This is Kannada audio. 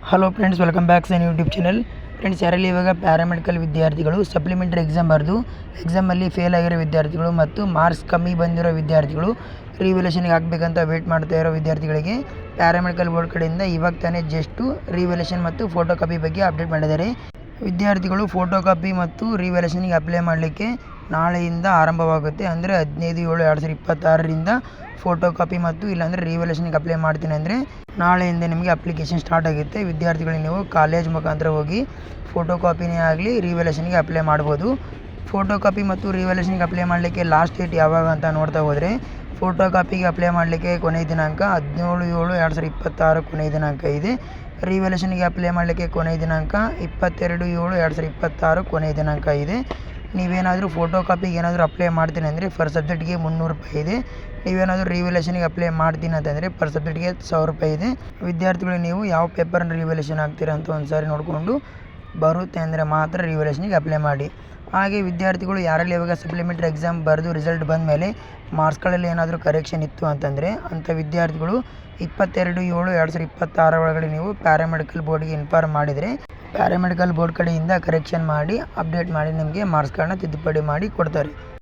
ಹಲೋ ಫ್ರೆಂಡ್ಸ್, ವೆಲ್ಕಮ್ ಬ್ಯಾಕ್ ಸನ್ ಯೂಟ್ಯೂಬ್ ಚಾನಲ್. ಫ್ರೆಂಡ್ಸ್, ಯಾರಲ್ಲಿ ಇವಾಗ ಪ್ಯಾರಾಮೆಡಿಕಲ್ ವಿದ್ಯಾರ್ಥಿಗಳು ಸಪ್ಲಿಮೆಂಟರಿ ಎಕ್ಸಾಮ್ ಬರೆದು ಎಕ್ಸಾಮಲ್ಲಿ ಫೇಲ್ ಆಗಿರೋ ವಿದ್ಯಾರ್ಥಿಗಳು ಮತ್ತು ಮಾರ್ಕ್ಸ್ ಕಮ್ಮಿ ಬಂದಿರೋ ವಿದ್ಯಾರ್ಥಿಗಳು ರಿವ್ಯಾಲ್ಯೂಷನ್ಗೆ ಹಾಕಬೇಕಂತ ವೇಟ್ ಮಾಡ್ತಾ ಇರೋ ವಿದ್ಯಾರ್ಥಿಗಳಿಗೆ ಪ್ಯಾರಾಮೆಡಿಕಲ್ ಬೋರ್ಡ್ ಕಡೆಯಿಂದ ಇವಾಗ ತಾನೇ ಜಸ್ಟು ರಿವ್ಯಾಲ್ಯೂಷನ್ ಮತ್ತು ಫೋಟೋ ಕಾಪಿ ಬಗ್ಗೆ ಅಪ್ಡೇಟ್ ಮಾಡಿದ್ದಾರೆ. ವಿದ್ಯಾರ್ಥಿಗಳು ಫೋಟೋ ಕಾಪಿ ಮತ್ತು ರಿವ್ಯಾಲ್ಯೂಷನ್ಗೆ ಅಪ್ಲೈ ಮಾಡಲಿಕ್ಕೆ ನಾಳೆಯಿಂದ ಆರಂಭವಾಗುತ್ತೆ. ಅಂದರೆ 15/7/2026ರಿಂದ ಫೋಟೋ ಕಾಪಿ ಮತ್ತು ಇಲ್ಲಾಂದರೆ ರಿವ್ಯಾಲ್ಯೂಷನ್ಗೆ ಅಪ್ಲೈ ಮಾಡ್ತೀನಿ ಅಂದರೆ ನಾಳೆಯಿಂದ ನಿಮಗೆ ಅಪ್ಲಿಕೇಶನ್ ಸ್ಟಾರ್ಟ್ ಆಗುತ್ತೆ. ವಿದ್ಯಾರ್ಥಿಗಳು ನೀವು ಕಾಲೇಜ್ ಮುಖಾಂತರ ಹೋಗಿ ಫೋಟೋ ಕಾಪಿನೇ ಆಗಲಿ ರಿವ್ಯಾಲ್ಯೂಷನ್ಗೆ ಅಪ್ಲೈ ಮಾಡ್ಬೋದು. ಫೋಟೋ ಕಾಪಿ ಮತ್ತು ರಿವ್ಯಾಲ್ಯೂಷನ್ಗೆ ಅಪ್ಲೈ ಮಾಡಲಿಕ್ಕೆ ಲಾಸ್ಟ್ ಡೇಟ್ ಯಾವಾಗ ಅಂತ ನೋಡ್ತಾ ಹೋದರೆ, ಫೋಟೋ ಕಾಪಿಗೆ ಅಪ್ಲೈ ಮಾಡಲಿಕ್ಕೆ ಕೊನೆಯ ದಿನಾಂಕ 17/7/2026 ಕೊನೆಯ ದಿನಾಂಕ ಇದೆ. ರಿವ್ಯಾಲ್ಯೂಷನ್ಗೆ ಅಪ್ಲೈ ಮಾಡಲಿಕ್ಕೆ ಕೊನೆಯ ದಿನಾಂಕ 22/7/2026 ಕೊನೆಯ ದಿನಾಂಕ ಇದೆ. ನೀವೇನಾದರೂ ಫೋಟೋ ಕಾಪಿಗೆ ಏನಾದರೂ ಅಪ್ಲೈ ಮಾಡ್ತೀನಿ ಅಂದರೆ ಪರ್ ಸಬ್ಜೆಕ್ಟ್ಗೆ 300 ರೂಪಾಯಿ ಇದೆ. ನೀವೇನಾದರೂ ರಿವ್ಯಾಲ್ಯೂಷನ್ಗೆ ಅಪ್ಲೈ ಮಾಡ್ತೀನಿ ಅಂತಂದರೆ ಪರ್ ಸಬ್ಜೆಕ್ಟ್ಗೆ 1000 ರೂಪಾಯಿ ಇದೆ. ವಿದ್ಯಾರ್ಥಿಗಳು ನೀವು ಯಾವ ಪೇಪರನ್ನು ರಿವ್ಯಾಲ್ಯೂಷನ್ ಆಗ್ತೀರಾ ಅಂತ ಒಂದು ಸಾರಿ ನೋಡಿಕೊಂಡು ಬರುತ್ತೆ ಅಂದರೆ ಮಾತ್ರ ರಿವ್ಯಾಲ್ಯೂಷನ್ಗೆ ಅಪ್ಲೈ ಮಾಡಿ. ಹಾಗೆ ವಿದ್ಯಾರ್ಥಿಗಳು ಯಾರಲ್ಲಿ ಇವಾಗ ಸಪ್ಲಿಮೆಂಟ್ರಿ ಎಕ್ಸಾಮ್ ಬರೆದು ರಿಸಲ್ಟ್ ಬಂದ ಮೇಲೆ ಮಾರ್ಕ್ಸ್ಗಳಲ್ಲಿ ಏನಾದರೂ ಕರೆಕ್ಷನ್ ಇತ್ತು ಅಂತಂದರೆ ಅಂಥ ವಿದ್ಯಾರ್ಥಿಗಳು 22/7/2026 ಒಳಗಡೆ ನೀವು ಪ್ಯಾರಾಮೆಡಿಕಲ್ ಬೋರ್ಡ್ಗೆ ಇನ್ಫಾರ್ಮ್ ಮಾಡಿದರೆ ಪ್ಯಾರಾಮೆಡಿಕಲ್ ಬೋರ್ಡ್ ಕಡೆಯಿಂದ ಕರೆಕ್ಷನ್ ಮಾಡಿ ಅಪ್ಡೇಟ್ ಮಾಡಿ ನಿಮಗೆ ಮಾರ್ಕ್ಸ್ಗಳನ್ನ ತಿದ್ದುಪಡಿ ಮಾಡಿ ಕೊಡ್ತಾರೆ.